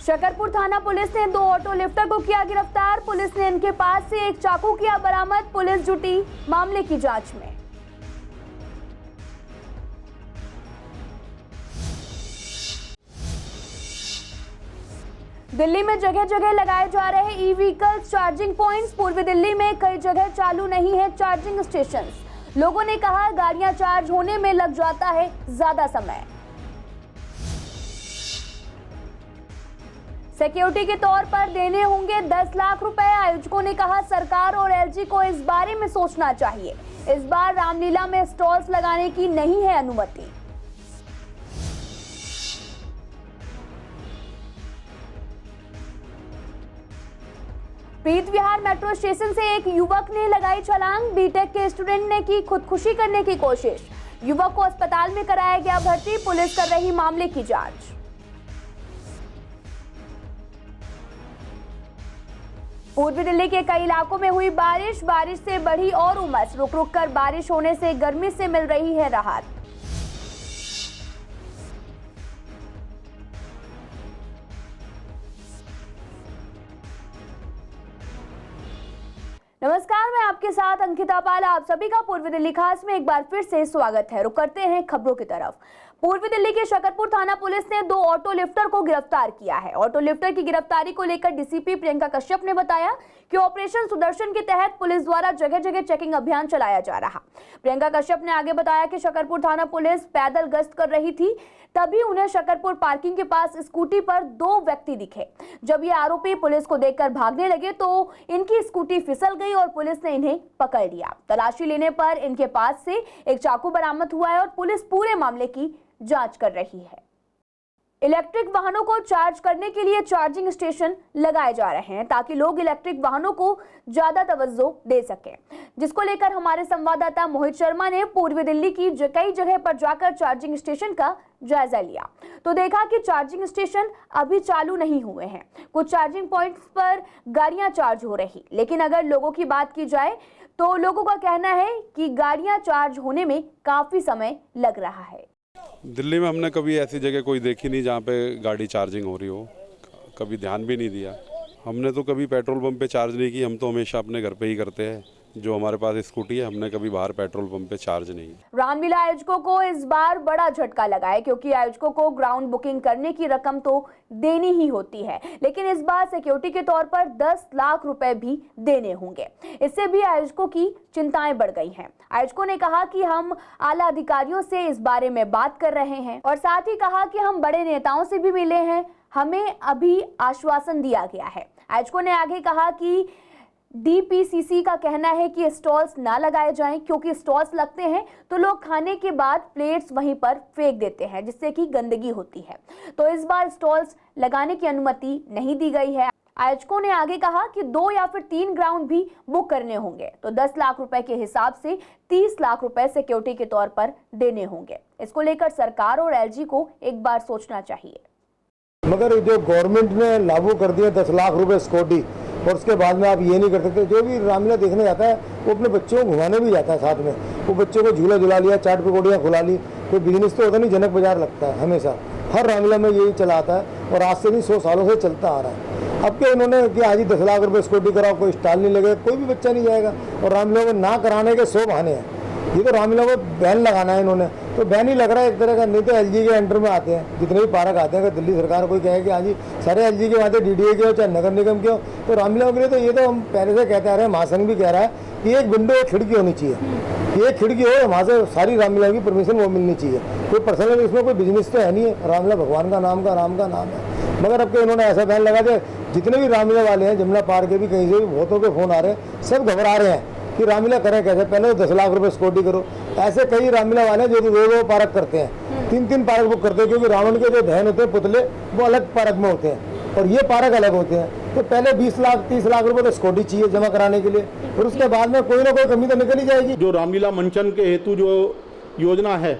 शकरपुर थाना पुलिस ने 2 auto lifter को किया गिरफ्तार। पुलिस ने इनके पास से एक चाकू किया बरामद। पुलिस जुटी मामले की जांच में। दिल्ली में जगह जगह लगाए जा रहे ई व्हीकल चार्जिंग पॉइंट्स। पूर्वी दिल्ली में कई जगह चालू नहीं है चार्जिंग स्टेशन। लोगों ने कहा गाड़ियां चार्ज होने में लग जाता है ज्यादा समय। सिक्योरिटी के तौर पर देने होंगे 10 लाख रुपए। आयोजकों ने कहा सरकार और एलजी को इस बारे में सोचना चाहिए। इस बार रामलीला में स्टॉल्स लगाने की नहीं है अनुमति। प्रीत विहार मेट्रो स्टेशन से एक युवक ने लगाई छलांग। बीटेक के स्टूडेंट ने की खुदकुशी करने की कोशिश। युवक को अस्पताल में कराया गया भर्ती। पुलिस कर रही मामले की जांच। पूर्वी दिल्ली के कई इलाकों में हुई बारिश से बढ़ी और उमस। रुक रुक कर बारिश होने से गर्मी से मिल रही है राहत। नमस्कार, मैं आपके साथ अंकिता पाल। आप सभी का पूर्वी दिल्ली खास में एक बार फिर से स्वागत है। रुक करते हैं खबरों की तरफ। पूर्वी दिल्ली के शकरपुर थाना पुलिस ने 2 ऑटो लिफ्टर को गिरफ्तार किया है। ऑटो लिफ्टर की गिरफ्तारी को लेकर डीसीपी प्रियंका कश्यप ने बताया कि ऑपरेशन सुदर्शन के तहत पुलिस द्वारा जगह जगह चेकिंग अभियान चलाया जा रहा। प्रियंका कश्यप ने आगे बताया कि शकरपुर थाना पुलिस पैदल गश्त कर रही थी, तभी उन्हें शकरपुर पार्किंग के पास स्कूटी पर 2 व्यक्ति दिखे। जब ये आरोपी पुलिस को देखकर भागने लगे तो इनकी स्कूटी फिसल गई और पुलिस ने इन्हें पकड़ लिया। तलाशी लेने पर इनके पास से एक चाकू बरामद हुआ है और पुलिस पूरे मामले की जांच कर रही है। इलेक्ट्रिक वाहनों को चार्ज करने के लिए चार्जिंग स्टेशन लगाए जा रहे हैं ताकि लोग इलेक्ट्रिक वाहनों को ज्यादा तवज्जो दे सकें, जिसको लेकर हमारे संवाददाता मोहित शर्मा ने पूर्वी दिल्ली की कई जगह पर जाकर चार्जिंग स्टेशन का जायजा लिया तो देखा कि चार्जिंग स्टेशन अभी चालू नहीं हुए हैं। कुछ चार्जिंग पॉइंट्स पर गाड़ियां चार्ज हो रही, लेकिन अगर लोगों की बात की जाए तो लोगों का कहना है कि गाड़ियां चार्ज होने में काफी समय लग रहा है। दिल्ली में हमने कभी ऐसी जगह कोई देखी नहीं जहाँ पे गाड़ी चार्जिंग हो रही हो, कभी ध्यान भी नहीं दिया। हमने तो कभी पेट्रोल पंप पे चार्ज नहीं की, हम तो हमेशा अपने घर पे ही करते हैं। जो हमारे पास स्कूटी है, हमने कभी बाहर पेट्रोल पंप पे चार्ज नहीं। रामलीला आयोजकों को इस बार बड़ा झटका लगा है, क्योंकि आयोजकों को ग्राउंड बुकिंग करने की रकम तो देनी ही होती है, लेकिन इस बार सिक्योरिटी के तौर पर 10 लाख रुपए भी देने होंगे। इससे भी आयोजकों की चिंताएं बढ़ गई हैं। आयोजकों ने कहा कि हम आला अधिकारियों से इस बारे में बात कर रहे हैं और साथ ही कहा कि हम बड़े नेताओं से भी मिले हैं, हमें अभी आश्वासन दिया गया है। आयोजकों ने आगे कहा कि डीपीसीसी का कहना है कि स्टॉल्स ना लगाए जाएं, क्योंकि स्टॉल्स लगते हैं तो लोग खाने के बाद प्लेट्स वहीं पर फेंक देते हैं, जिससे कि गंदगी होती है। तो इस बार स्टॉल्स लगाने की अनुमति नहीं दी गई है। आयोजकों ने आगे कहा कि 2 या फिर 3 ग्राउंड भी बुक करने होंगे तो 10 लाख रुपए के हिसाब से 30 लाख रुपए सिक्योरिटी के तौर पर देने होंगे। इसको लेकर सरकार और एलजी को एक बार सोचना चाहिए। मगर जो गवर्नमेंट ने लागू कर दिया 10 लाख रुपए सिक्योरिटी, और उसके बाद में आप ये नहीं कर सकते। जो भी रामलीला देखने जाता है वो अपने बच्चों को घुमाने भी जाता है, साथ में वो बच्चों को झूला झुला लिया, चाट पकौड़ियाँ खुला ली। कोई बिजनेस तो होता नहीं, जनक बाजार लगता है हमेशा, हर रामलीला में यही चला आता है और आज से नहीं 100 सालों से चलता आ रहा है। अब क्या उन्होंने कि आज ही 10 लाख रुपए सिक्योरिटी कराओ, कोई स्टॉल नहीं लगेगा, कोई भी बच्चा नहीं जाएगा। और रामलीला में ना कराने के 100 बहाने हैं। ये तो रामलीला को बैन लगाना है इन्होंने, तो बैन ही लग रहा है एक तरह का। नहीं तो एलजी के अंडर में आते हैं जितने भी पार्क आते हैं। अगर दिल्ली सरकार कोई कहे कि हाँ जी सारे एलजी के आते, डीडीए के हो चाहे नगर निगम के हो, तो रामलीला के लिए तो ये तो हम पहले से कहते आ रहे हैं, महासंघ भी कह रहा है कि एक विंडो एक खिड़की होनी चाहिए। एक खिड़की हो, वहाँ से सारी रामलीला की परमिशन वो मिलनी चाहिए। कोई पर्सनल इसमें कोई बिजनेस तो है नहीं है, रामलीला भगवान का नाम का राम का नाम है। मगर अब इन्होंने ऐसा बैन लगा दिया, जितने भी रामलीला वाले हैं, जमुना पार्क के भी कहीं से भी बहुतों के फोन आ रहे हैं, सब घबरा रहे हैं कि रामलीला करें कैसे। पहले तो 10 लाख रुपए सिक्योरिटी करो। ऐसे कई रामलीला वाले हैं जो 2 पार्क करते हैं, 3 पार्क बुक करते हैं, क्योंकि रावण के जो दहन होते हैं पुतले वो अलग पार्क में होते हैं और ये पार्क अलग होते हैं। तो पहले 20 लाख 30 लाख रुपए तो सिक्योरिटी चाहिए जमा कराने के लिए, और उसके बाद में कोई ना कोई कमी तो निकल ही जाएगी। जो रामलीला मंचन के हेतु जो योजना है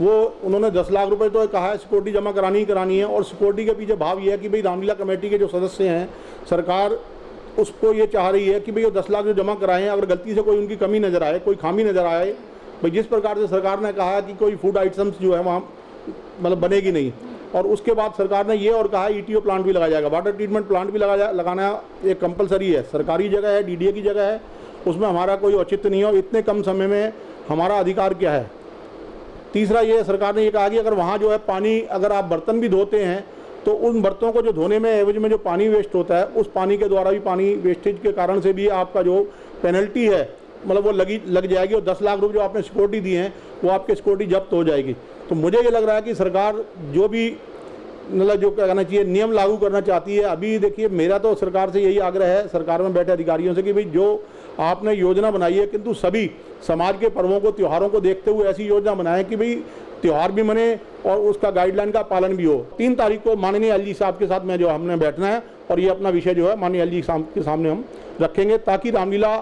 वो उन्होंने 10 लाख रुपए तो कहा है सिक्योरिटी जमा करानी ही करानी है। और सिक्योरिटी के पीछे भाव ये है कि भाई रामलीला कमेटी के जो सदस्य हैं, सरकार उसको ये चाह रही है कि भाई वो 10 लाख जो जमा कराए हैं, अगर गलती से कोई उनकी कमी नजर आए, कोई खामी नजर आए, भाई जिस प्रकार से सरकार ने कहा कि कोई फूड आइटम्स जो है वहाँ मतलब बनेगी नहीं, और उसके बाद सरकार ने ये और कहा ईटीओ प्लांट भी लगाया जाएगा, वाटर ट्रीटमेंट प्लांट भी लगाना एक कंपलसरी है। सरकारी जगह है, डीडीए की जगह है, उसमें हमारा कोई औचित्य नहीं है और इतने कम समय में हमारा अधिकार क्या है। तीसरा ये सरकार ने ये कहा कि अगर वहाँ जो है पानी, अगर आप बर्तन भी धोते हैं तो उन बर्तनों को जो धोने में एवज में जो पानी वेस्ट होता है, उस पानी के द्वारा भी, पानी वेस्टेज के कारण से भी आपका जो पेनल्टी है मतलब वो लग जाएगी और 10 लाख रुपए जो आपने सिक्योरिटी दी हैं वो आपकी सिक्योरिटी जब्त हो जाएगी। तो मुझे ये लग रहा है कि सरकार जो भी मतलब जो कहना चाहिए नियम लागू करना चाहती है। अभी देखिए, मेरा तो सरकार से यही आग्रह है, सरकार में बैठे अधिकारियों से, कि भाई जो आपने योजना बनाई है, किंतु सभी समाज के पर्वों को, त्योहारों को देखते हुए ऐसी योजना बनाएं कि भाई त्यौहार भी मने और उसका गाइडलाइन का पालन भी हो। 3 तारीख को माननीय एलजी साहब के साथ में जो हमने बैठना है और ये अपना विषय जो है माननीय एलजी साहब के सामने हम रखेंगे, ताकि रामलीला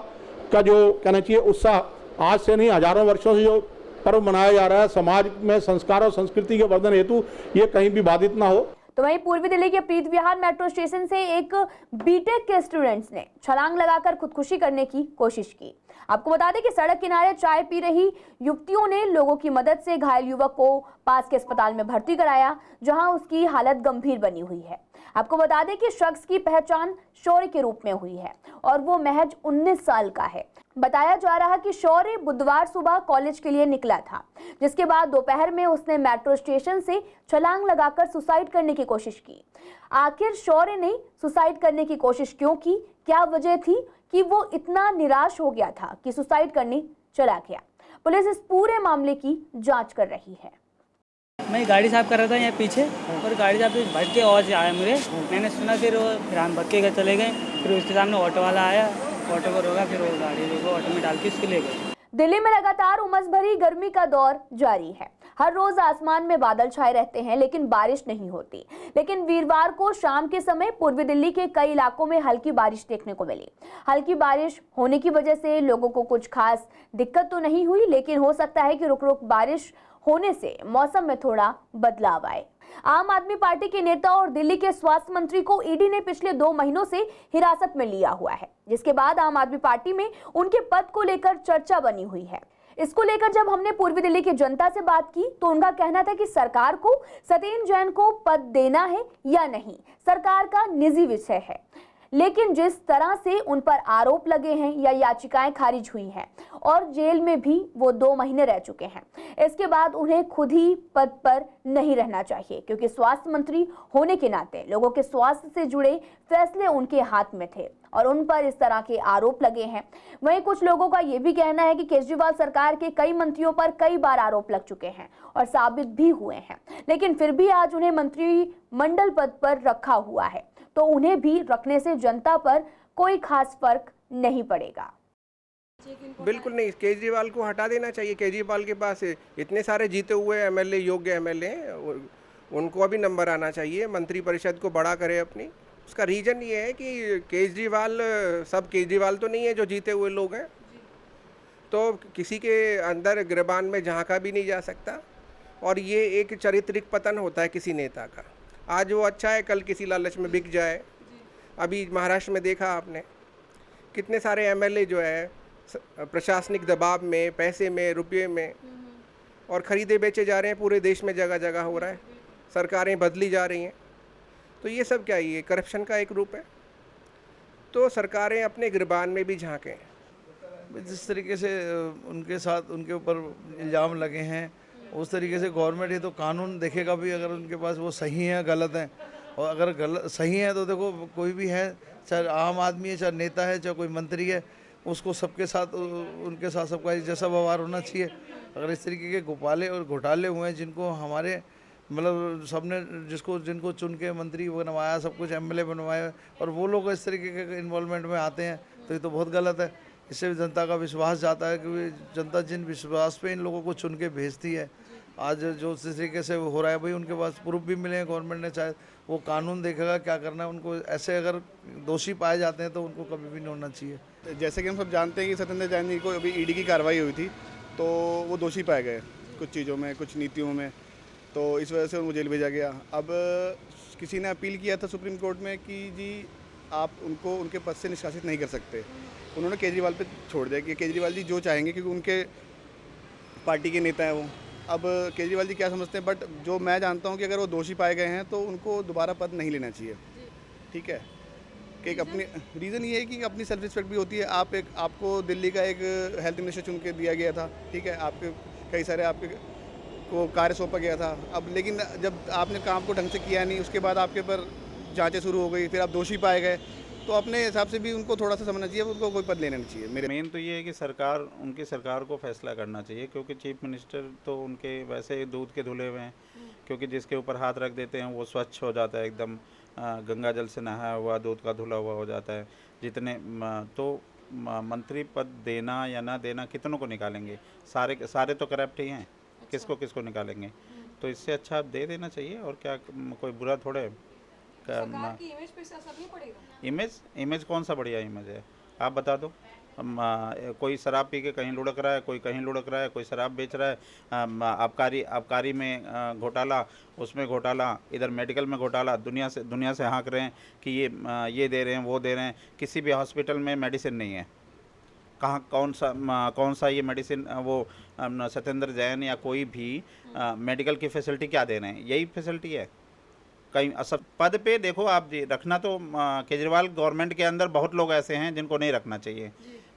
का जो कहना चाहिए उत्साह आज से नहीं हजारों वर्षों से जो पर्व मनाया जा रहा है, समाज में संस्कार और संस्कृति के वर्धन हेतु ये कहीं भी बाधित ना हो। तो वहीं पूर्वी दिल्ली के प्रीत विहार मेट्रो स्टेशन से एक बीटेक के स्टूडेंट्स ने छलांग लगाकर खुदकुशी करने की कोशिश की। आपको बता दें कि सड़क किनारे चाय पी रही युवतियों ने लोगों की मदद से घायल युवक को पास के अस्पताल में भर्ती कराया, जहां उसकी हालत गंभीर बनी हुई है। आपको बता दें कि शख्स की पहचान शौर्य के रूप में हुई है और वो महज 19 साल का है। बताया जा रहा कि शौर्य बुधवार सुबह कॉलेज के लिए निकला था, जिसके बाद दोपहर में उसने मेट्रो स्टेशन से छलांग लगाकर सुसाइड करने की कोशिश की। आखिर शौर्य ने सुसाइड करने की कोशिश क्यों की, क्या वजह थी कि वो इतना निराश हो गया था कि सुसाइड करने चला गया? पुलिस इस पूरे मामले की जांच कर रही है। मैं गाड़ी साफ कर रहा था यहाँ पीछे, और गाड़ी साफ भटक के आवाज़ आया मुझे, मैंने सुना, फिर हम भटक के चले गए। फिर उसके सामने ऑटो वाला आया, ऑटो को रोका, फिर वो गाड़ी को ऑटो में डाल के उसके ले गए। दिल्ली में लगातार उमस भरी गर्मी का दौर जारी है। हर रोज आसमान में बादल छाए रहते हैं, लेकिन बारिश नहीं होती। लेकिन वीरवार को शाम के समय पूर्वी दिल्ली के कई इलाकों में हल्की बारिश देखने को मिली। हल्की बारिश होने की वजह से लोगों को कुछ खास दिक्कत तो नहीं हुई, लेकिन हो सकता है कि रुक रुक बारिश होने से मौसम में थोड़ा बदलाव आए। आम आदमी पार्टी के नेता और दिल्ली के स्वास्थ्य मंत्री को ईडी ने पिछले 2 महीनों से हिरासत में लिया हुआ है, जिसके बाद आम आदमी पार्टी में उनके पद को लेकर चर्चा बनी हुई है। इसको लेकर जब हमने पूर्वी दिल्ली की जनता से बात की तो उनका कहना था कि सरकार को सत्येंद्र जैन को पद देना है या नहीं, सरकार का निजी विषय है। लेकिन जिस तरह से उन पर आरोप लगे हैं या याचिकाएं खारिज हुई हैं और जेल में भी वो 2 महीने रह चुके हैं, इसके बाद उन्हें खुद ही पद पर नहीं रहना चाहिए, क्योंकि स्वास्थ्य मंत्री होने के नाते लोगों के स्वास्थ्य से जुड़े फैसले उनके हाथ में थे और उन पर इस तरह के आरोप लगे हैं। वहीं कुछ लोगों का ये भी कहना है कि केजरीवाल सरकार के कई मंत्रियों पर कई बार आरोप लग चुके हैं और साबित भी हुए हैं, लेकिन फिर भी आज उन्हें मंत्रिमंडल पद पर रखा हुआ है, तो उन्हें भी रखने से जनता पर कोई खास फर्क नहीं पड़ेगा। बिल्कुल नहीं, केजरीवाल को हटा देना चाहिए। केजरीवाल के पास इतने सारे जीते हुए एमएलए, योग्य एमएलए, उनको अभी नंबर आना चाहिए, मंत्री परिषद को बड़ा करे अपनी। उसका रीज़न ये है कि केजरीवाल, सब केजरीवाल तो नहीं है जो जीते हुए लोग हैं, तो किसी के अंदर गिरबान में झांका भी नहीं जा सकता और ये एक चारित्रिक पतन होता है किसी नेता का। आज वो अच्छा है, कल किसी लालच में बिक जाए। अभी महाराष्ट्र में देखा आपने, कितने सारे एमएलए जो है प्रशासनिक दबाव में, पैसे में, रुपये में, और ख़रीदे बेचे जा रहे हैं। पूरे देश में जगह जगह हो रहा है, सरकारें बदली जा रही हैं। तो ये सब क्या है? ये करप्शन का एक रूप है। तो सरकारें अपने गिरबान में भी झांकें। जिस तरीके से उनके साथ, उनके ऊपर इल्ज़ाम लगे हैं, उस तरीके से गवर्नमेंट ये तो कानून देखेगा भी, अगर उनके पास वो सही है गलत है। और अगर गलत सही है तो देखो, कोई भी है, चाहे आम आदमी है, चाहे नेता है, चाहे कोई मंत्री है, उसको सबके साथ, उनके साथ सबका जैसा व्यवहार होना चाहिए। अगर इस तरीके के घोटाले हुए हैं, जिनको हमारे मतलब सबने जिनको चुन के मंत्री बनवाया, सब कुछ एमएलए बनवाया, और वो लोग इस तरीके के इन्वॉल्वमेंट में आते हैं, तो ये तो बहुत गलत है। इससे जनता का विश्वास जाता है, कि जनता जिन विश्वास पे इन लोगों को चुन के भेजती है, आज जो इस तरीके से हो रहा है, भाई उनके पास प्रूफ भी मिले हैं गवर्नमेंट ने, चाहे वो कानून देखेगा क्या करना है उनको। ऐसे अगर दोषी पाए जाते हैं तो उनको कभी भी नहीं होना चाहिए। जैसे कि हम सब जानते हैं कि सत्येंद्र जैन जी को अभी ईडी की कार्रवाई हुई थी, तो वो दोषी पाए गए कुछ चीज़ों में, कुछ नीतियों में, तो इस वजह से उनको जेल भेजा गया। अब किसी ने अपील किया था सुप्रीम कोर्ट में कि जी आप उनको उनके पद से निष्कासित नहीं कर सकते। उन्होंने केजरीवाल पे छोड़ दिया कि केजरीवाल जी जो चाहेंगे, क्योंकि उनके पार्टी के नेता हैं वो, अब केजरीवाल जी क्या समझते हैं, बट जो मैं जानता हूँ कि अगर वो दोषी पाए गए हैं तो उनको दोबारा पद नहीं लेना चाहिए। ठीक है, कि एक अपनी रीज़न ये है कि अपनी सेल्फ रिस्पेक्ट भी होती है। आपको दिल्ली का एक हेल्थ मिनिस्टर चुन के दिया गया था, ठीक है, आपके कई सारे आपके को कार्य सौंपा गया था। अब लेकिन जब आपने काम को ढंग से किया नहीं, उसके बाद आपके पर जांचें शुरू हो गई, फिर आप दोषी पाए गए, तो अपने हिसाब से भी उनको थोड़ा सा समझना चाहिए, उनको कोई पद लेना नहीं चाहिए। मेरे मेन तो ये है कि उनकी सरकार को फैसला करना चाहिए, क्योंकि चीफ मिनिस्टर तो उनके वैसे दूध के धुले हुए हैं, क्योंकि जिसके ऊपर हाथ रख देते हैं वो स्वच्छ हो जाता है, एकदम गंगा जल से नहाया हुआ, दूध का धुला हुआ हो जाता है। तो मंत्री पद देना या ना देना कितनों को निकालेंगे? सारे तो करप्ट ही हैं, किसको निकालेंगे? तो इससे अच्छा दे देना चाहिए, और क्या कोई बुरा थोड़े। सरकार की इमेज पे असर नहीं पड़ेगा? इमेज कौन सा बढ़िया इमेज है, आप बता दो। कोई शराब पी के कहीं लुढ़क रहा है, कोई कहीं लुढ़क रहा है, कोई शराब बेच रहा है, आबकारी में घोटाला, उसमें घोटाला, इधर मेडिकल में घोटाला, दुनिया से हाँक रहे हैं कि ये दे रहे हैं, वो दे रहे हैं। किसी भी हॉस्पिटल में मेडिसिन नहीं है। कौन सा ये मेडिसिन, वो सत्येंद्र जैन या कोई भी मेडिकल की फैसिलिटी क्या दे रहे हैं? यही फैसिलिटी है कहीं सब पद पे। देखो आप जी, रखना तो केजरीवाल गवर्नमेंट के अंदर बहुत लोग ऐसे हैं जिनको नहीं रखना चाहिए,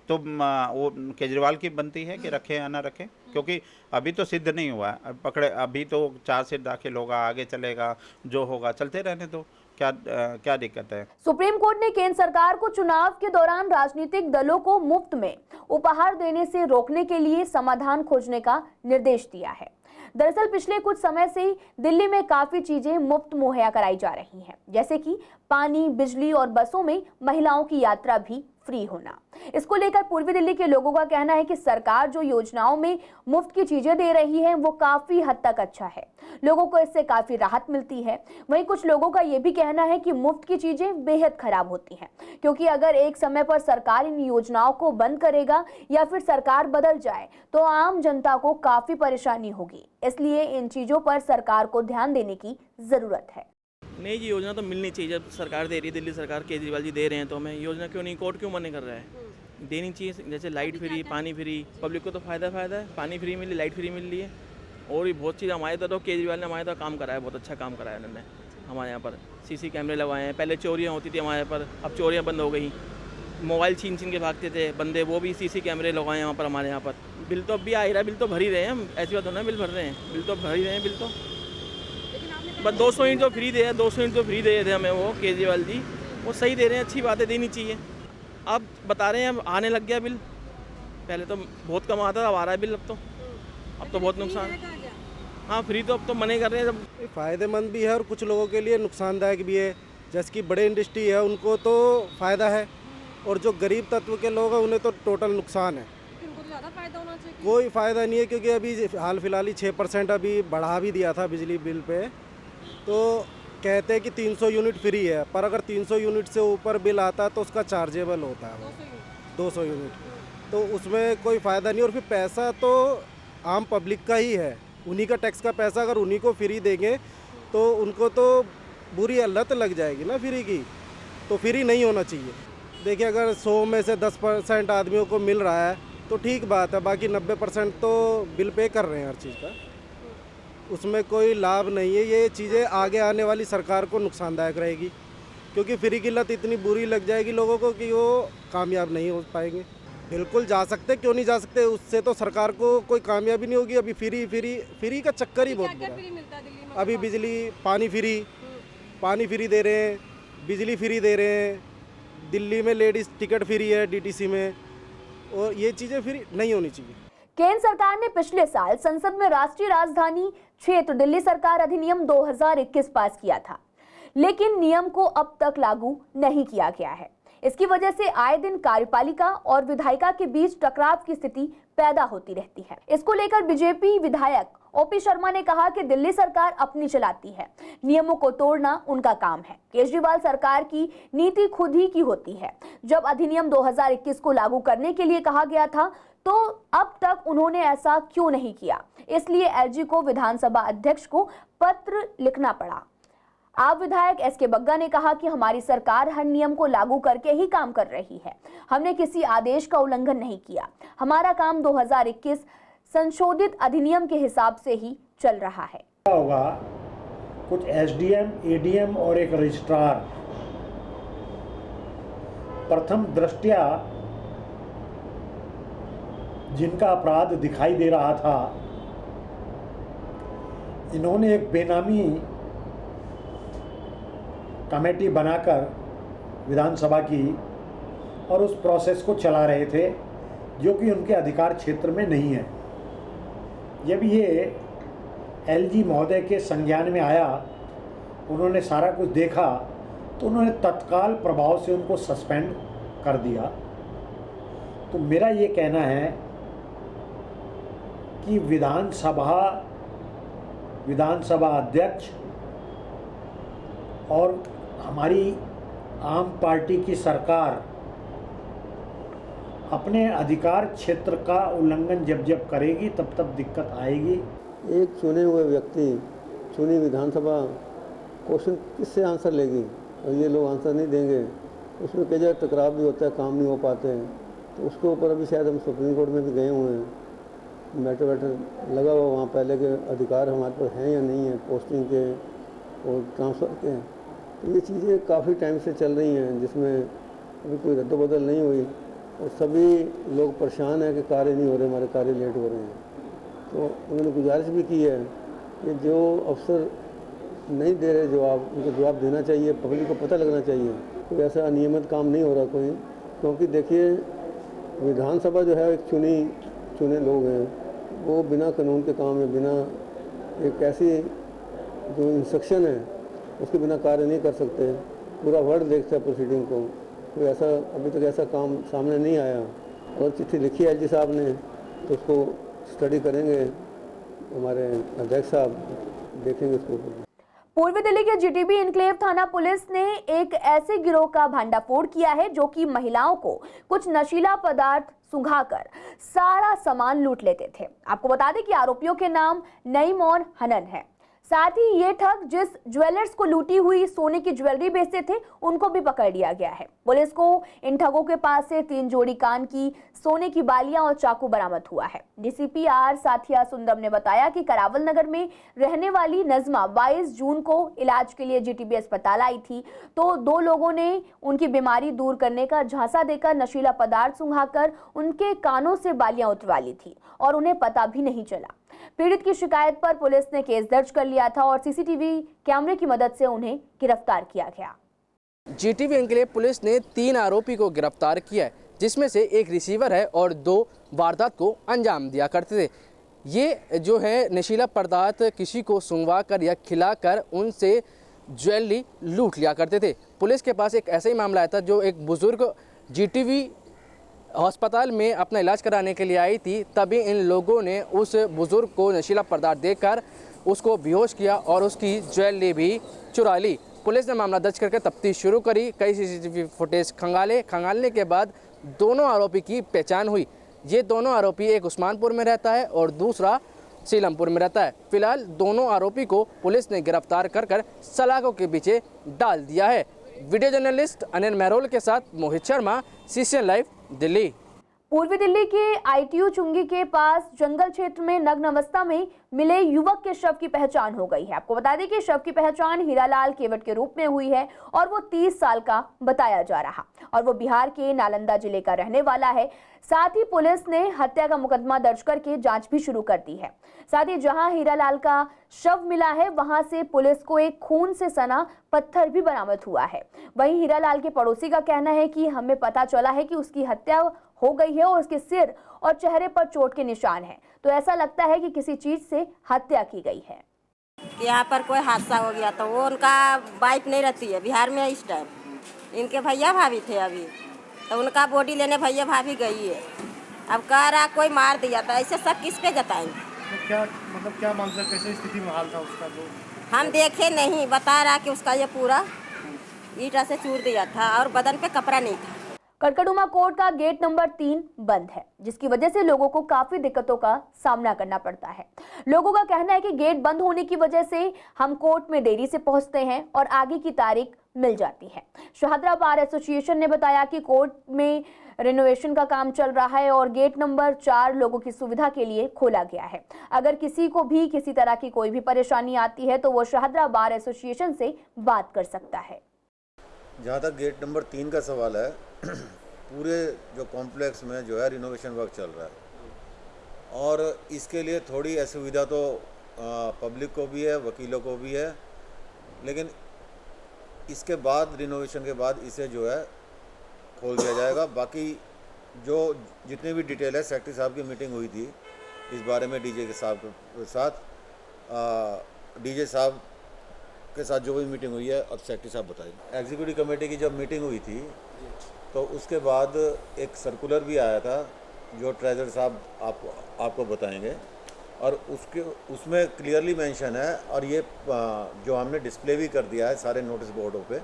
तो वो केजरीवाल की बनती है कि रखें या ना रखें, क्योंकि अभी तो सिद्ध नहीं हुआ है। अभी तो 4 सीट दाखिल होगा, आगे चलेगा, जो होगा चलते रहने दो, क्या दिक्कत है? सुप्रीम कोर्ट ने केंद्र सरकार को चुनाव के दौरान राजनीतिक दलों को मुफ्त में उपहार देने से रोकने के लिए समाधान खोजने का निर्देश दिया है। दरअसल पिछले कुछ समय से दिल्ली में काफी चीजें मुफ्त मुहैया कराई जा रही हैं, जैसे कि पानी, बिजली और बसों में महिलाओं की यात्रा भी फ्री होना। इसको लेकर पूर्वी दिल्ली के लोगों का कहना है कि सरकार जो योजनाओं में मुफ्त की चीजें दे रही है वो काफी हद तक अच्छा है, लोगों को इससे काफी राहत मिलती है। वहीं कुछ लोगों का ये भी कहना है कि मुफ्त की चीजें बेहद खराब होती हैं, क्योंकि अगर एक समय पर सरकार इन योजनाओं को बंद करेगा या फिर सरकार बदल जाए तो आम जनता को काफी परेशानी होगी। इसलिए इन चीजों पर सरकार को ध्यान देने की जरूरत है। नहीं, ये योजना तो मिलनी चाहिए। जब सरकार दे रही है, दिल्ली सरकार, केजरीवाल जी दे रहे हैं, तो हमें योजना क्यों नहीं, कोर्ट क्यों मना कर रहा है? देनी चाहिए। जैसे लाइट फ्री, पानी फ्री, पब्लिक को तो फ़ायदा है। पानी फ्री मिली, लाइट फ्री मिल रही है, और भी बहुत चीज़ हमारे तो केजरीवाल ने हमारे तो काम कराया, बहुत अच्छा काम कराया उन्होंने। हमारे यहाँ पर CC कैमरे लगवाए हैं। पहले चोरियाँ होती थी हमारे यहाँ पर, अब चोरियाँ बंद हो गई। मोबाइल छीन के भागते थे बंदे, वो भी CC कैमरे लगवाए हैं वहाँ पर हमारे यहाँ पर। बिल तो अब भी आ ही रहा है, बिल तो भर ही रहे हैं हम, ऐसी बात होना, बिल भर रहे हैं, बिल तो भर ही रहे हैं। बिल तो बस 200 यूनिट जो फ्री दे, 200 यूनिट जो फ्री दे थे हमें वो केजरीवाल जी, वो सही दे रहे हैं, अच्छी बात है, देनी चाहिए। अब बता रहे हैं अब आने लग गया बिल, पहले तो बहुत कम आता था, अब आ रहा है बिल, अब तो बहुत नुकसान। हाँ, फ्री तो अब तो मना कर रहे हैं। जब फ़ायदेमंद भी है और कुछ लोगों के लिए नुकसानदायक भी है। जैसे कि बड़े इंडस्ट्री है उनको तो फ़ायदा है, और जो गरीब तत्व के लोग हैं उन्हें तो टोटल नुकसान है। उनको तो ज़्यादा फ़ायदा होना चाहिए। कोई फ़ायदा नहीं है, क्योंकि अभी हाल फिलहाल ही 6% अभी बढ़ा भी दिया था बिजली बिल पे। तो कहते हैं कि 300 यूनिट फ्री है, पर अगर 300 यूनिट से ऊपर बिल आता है तो उसका चार्जेबल होता है 200 यूनिट, तो उसमें कोई फ़ायदा नहीं। और फिर पैसा तो आम पब्लिक का ही है, उन्हीं का टैक्स का पैसा अगर उन्हीं को फ्री देंगे तो उनको तो बुरी लत लग जाएगी ना फ्री की, तो फ्री नहीं होना चाहिए। देखिए, अगर 100 में से 10% आदमियों को मिल रहा है तो ठीक बात है, बाकी 90% तो बिल पे कर रहे हैं हर चीज़ का, उसमें कोई लाभ नहीं है। ये चीज़ें आगे आने वाली सरकार को नुकसानदायक रहेगी, क्योंकि फ्री की लत इतनी बुरी लग जाएगी लोगों को कि वो कामयाब नहीं हो पाएंगे। बिल्कुल जा सकते, क्यों नहीं जा सकते, उससे तो सरकार को कोई कामयाबी नहीं होगी। अभी फ्री का चक्कर ही बहुत बुरा है। अभी बिजली, पानी फ्री दे रहे हैं, बिजली फ्री दे रहे हैं, दिल्ली में लेडीज़ टिकट फ्री है DTC में, और ये चीज़ें फ्री नहीं होनी चाहिए। केंद्र सरकार ने पिछले साल संसद में राष्ट्रीय राजधानी क्षेत्र दिल्ली सरकार अधिनियम 2021 पास किया था, लेकिन नियम को अब तक लागू नहीं किया गया है। इसकी वजह से आए दिन कार्यपालिका और विधायिका के बीच टकराव की स्थिति पैदा होती रहती है। इसको लेकर बीजेपी विधायक OP शर्मा ने कहा कि दिल्ली सरकार अपनी चलाती है, नियमों को तोड़ना उनका काम है। केजरीवाल सरकार की नीति खुद ही की होती है। जब अधिनियम 2021 को लागू करने के लिए कहा गया था तो अब तक उन्होंने ऐसा क्यों नहीं किया, इसलिए LG को विधानसभा अध्यक्ष को पत्र लिखना पड़ा। आप विधायक SK बग्गा ने कहा कि हमारी सरकार हर नियम को लागू करके ही काम कर रही है, हमने किसी आदेश का उल्लंघन नहीं किया। हमारा काम 2021 संशोधित अधिनियम के हिसाब से ही चल रहा है। होगा कुछ एसडीएम, एडीएम और एक रजिस्ट्रार प्रथम दृष्टया जिनका अपराध दिखाई दे रहा था, इन्होंने एक बेनामी कमेटी बनाकर विधानसभा की और उस प्रोसेस को चला रहे थे जो कि उनके अधिकार क्षेत्र में नहीं है। जब ये एलजी महोदय के संज्ञान में आया, उन्होंने सारा कुछ देखा तो उन्होंने तत्काल प्रभाव से उनको सस्पेंड कर दिया। तो मेरा ये कहना है कि विधानसभा अध्यक्ष और हमारी आम पार्टी की सरकार अपने अधिकार क्षेत्र का उल्लंघन जब करेगी तब दिक्कत आएगी। एक चुने हुए व्यक्ति चुनी विधानसभा क्वेश्चन किससे आंसर लेगी, और ये लोग आंसर नहीं देंगे, उसमें कई जगह टकराव भी होता है, काम नहीं हो पाते हैं। तो उसके ऊपर अभी शायद हम सुप्रीम कोर्ट में भी गए हुए हैं, मैटर लगा हुआ वहाँ पहले के अधिकार हमारे पास हैं या नहीं है, पोस्टिंग के और ट्रांसफ़र के। तो ये चीज़ें काफ़ी टाइम से चल रही हैं जिसमें अभी कोई रद्दबदल नहीं हुई और सभी लोग परेशान हैं कि कार्य नहीं हो रहे, हमारे कार्य लेट हो रहे हैं। तो उन्होंने गुजारिश भी की है कि जो अफसर नहीं दे रहे जवाब, उनको जवाब देना चाहिए, पब्लिक को पता लगना चाहिए कोई ऐसा अनियमित काम नहीं हो रहा कोई। क्योंकि देखिए विधानसभा जो है एक चुने लोग हैं, वो बिना कानून के काम में, बिना एक ऐसी जो इंस्ट्रक्शन है उसके बिना कार्य नहीं कर सकते। पूरा वर्ल्ड देखता है प्रोसीडिंग को, कोई ऐसा अभी तक ऐसा काम सामने नहीं आया। और चिट्ठी लिखी है एलजी साहब ने, तो उसको स्टडी करेंगे हमारे अध्यक्ष साहब, देखेंगे उसको। पूर्वी दिल्ली के जीटीबी एन्क्लेव थाना पुलिस ने एक ऐसे गिरोह का भंडाफोड़ किया है जो कि महिलाओं को कुछ नशीला पदार्थ सुंघाकर सारा सामान लूट लेते थे। आपको बता दें कि आरोपियों के नाम नईम और हनन है। साथ ही ये ठग जिस ज्वेलर्स को लूटी हुई सोने की ज्वेलरी बेचते थे उनको भी पकड़ लिया गया है। पुलिस को इन ठगों के पास से 3 जोड़ी कान की, सोने की बालियां और चाकू बरामद हुआ है। डीसीपी आर साथिया सुंदरम ने बताया कि करावल नगर में रहने वाली नजमा 22 जून को इलाज के लिए जीटीबी अस्पताल आई थी, तो 2 लोगों ने उनकी बीमारी दूर करने का झांसा देकर नशीला पदार्थ सुंघाकर उनके कानों से बालियां उतरवा ली थी और उन्हें पता भी नहीं चला। पीड़ित की शिकायत पर पुलिस ने केस दर्ज कर लिया था और सीसीटीवी कैमरे की मदद से उन्हें गिरफ्तार किया गया। जीटीबी एन्क्लेव पुलिस ने 3 आरोपी को गिरफ्तार किया है, जिसमें से एक रिसीवर है और 2 वारदात को अंजाम दिया करते थे। ये जो है नशीला पदार्थ किसी को सुंघवा कर या खिलाकर उनसे ज्वेलरी लूट लिया करते थे। पुलिस के पास एक ऐसा ही मामला आया था, जो एक बुजुर्ग जीटीबी अस्पताल में अपना इलाज कराने के लिए आई थी, तभी इन लोगों ने उस बुजुर्ग को नशीला पदार्थ देकर उसको बेहोश किया और उसकी ज्वेलरी भी चुरा ली। पुलिस ने मामला दर्ज करके तफ्तीश शुरू करी। कई सीसीटीवी फुटेज खंगालने के बाद दोनों आरोपी की पहचान हुई। ये दोनों आरोपी, एक उस्मानपुर में रहता है और दूसरा सीलमपुर में रहता है। फिलहाल दोनों आरोपी को पुलिस ने गिरफ्तार कर सलाखों के पीछे डाल दिया है। वीडियो जर्नलिस्ट अनिल मेहरोल के साथ मोहित शर्मा, सीसीएन लाइव, दिल्ली। पूर्वी दिल्ली के आईटीयू चुंगी के पास जंगल क्षेत्र में नग्न अवस्था में मिले युवक के शव की पहचान हो गई है। आपको बता दें कि शव की पहचान हीरालाल केवट के रूप में हुई है और वो 30 साल का बताया जा रहा और वो बिहार के नालंदा जिले का रहने वाला है। साथ ही पुलिस ने हत्या का मुकदमा दर्ज करके जांच भी शुरू कर दी है। साथ ही जहां हीरालाल का शव मिला है वहां से पुलिस को एक खून से सना पत्थर भी बरामद हुआ है। वहीं हीरालाल के पड़ोसी का कहना है कि हमें पता चला है कि उसकी हत्या हो गई है और उसके सिर और चेहरे पर चोट के निशान हैं, तो ऐसा लगता है कि किसी चीज से हत्या की गई है। यहाँ पर कोई हादसा हो गया तो वो उनका वाइफ नहीं रहती है बिहार में इस टाइम, इनके भैया भाभी थे अभी, तो उनका बॉडी लेने भैया भाभी गई है। अब कह रहा कोई मार दिया था, ऐसे सब किस पे जताएंगे? तो क्या मतलब क्या मानसिक कैसे स्थिति में हाल था उसका? जो हम देखे नहीं, बता रहा कि उसका ये पूरा ईटा से चूर दिया था और बदन पे कपड़ा नहीं था। कड़कड़ुमा कोर्ट का गेट नंबर 3 बंद है, जिसकी वजह से लोगों को काफी दिक्कतों का सामना करना पड़ता है। लोगों का कहना है कि गेट बंद होने की वजह से हम कोर्ट में देरी से पहुंचते हैं और आगे की तारीख मिल जाती है। शाहदरा बार एसोसिएशन ने बताया कि कोर्ट में रिनोवेशन का काम चल रहा है और गेट नंबर 4 लोगों की सुविधा के लिए खोला गया है। अगर किसी को भी किसी तरह की कोई भी परेशानी आती है तो वो शाहदरा बार एसोसिएशन से बात कर सकता है। जहाँ तक गेट नंबर 3 का सवाल है, पूरे जो कॉम्प्लेक्स में जो है रिनोवेशन वर्क चल रहा है और इसके लिए थोड़ी असुविधा तो पब्लिक को भी है, वकीलों को भी है, लेकिन इसके बाद रिनोवेशन के बाद इसे जो है खोल दिया जाएगा। बाकी जो जितनी भी डिटेल है, सेक्रेटरी साहब की मीटिंग हुई थी इस बारे में डीजे साहब के साथ जो भी मीटिंग हुई है, अब सेक्रेटरी साहब बताएंगे। एग्जीक्यूटिव कमेटी की जब मीटिंग हुई थी तो उसके बाद एक सर्कुलर भी आया था जो ट्रेजर साहब आपको बताएंगे और उसमें क्लियरली मेंशन है और ये जो हमने डिस्प्ले भी कर दिया है सारे नोटिस बोर्डों पे।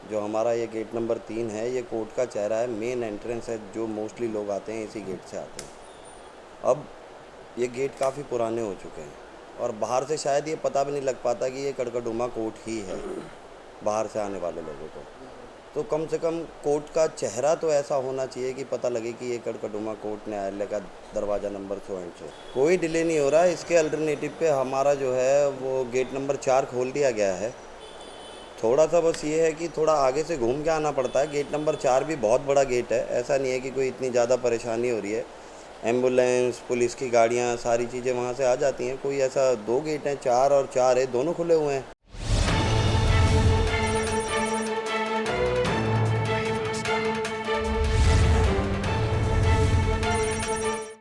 जो हमारा ये गेट नंबर 3 है, ये कोर्ट का चेहरा है, मेन एंट्रेंस है, जो मोस्टली लोग आते हैं इसी गेट से आते हैं। अब ये गेट काफ़ी पुराने हो चुके हैं और बाहर से शायद ये पता भी नहीं लग पाता कि ये कड़कड़ुमा कोर्ट ही है बाहर से आने वाले लोगों को। तो कम से कम कोर्ट का चेहरा तो ऐसा होना चाहिए कि पता लगे कि ये कड़कड़ुमा कोर्ट न्यायालय का दरवाज़ा नंबर 100 एंड 100। कोई डिले नहीं हो रहा है। इसके अल्टरनेटिव पे हमारा जो है वो गेट नंबर 4 खोल दिया गया है। थोड़ा सा बस ये है कि थोड़ा आगे से घूम के आना पड़ता है। गेट नंबर 4 भी बहुत बड़ा गेट है, ऐसा नहीं है कि कोई इतनी ज़्यादा परेशानी हो रही है। एम्बुलेंस, पुलिस की गाड़ियाँ, सारी चीज़ें वहाँ से आ जाती हैं। कोई ऐसा 2 गेट हैं, 4 और 4 है, दोनों खुले हुए हैं।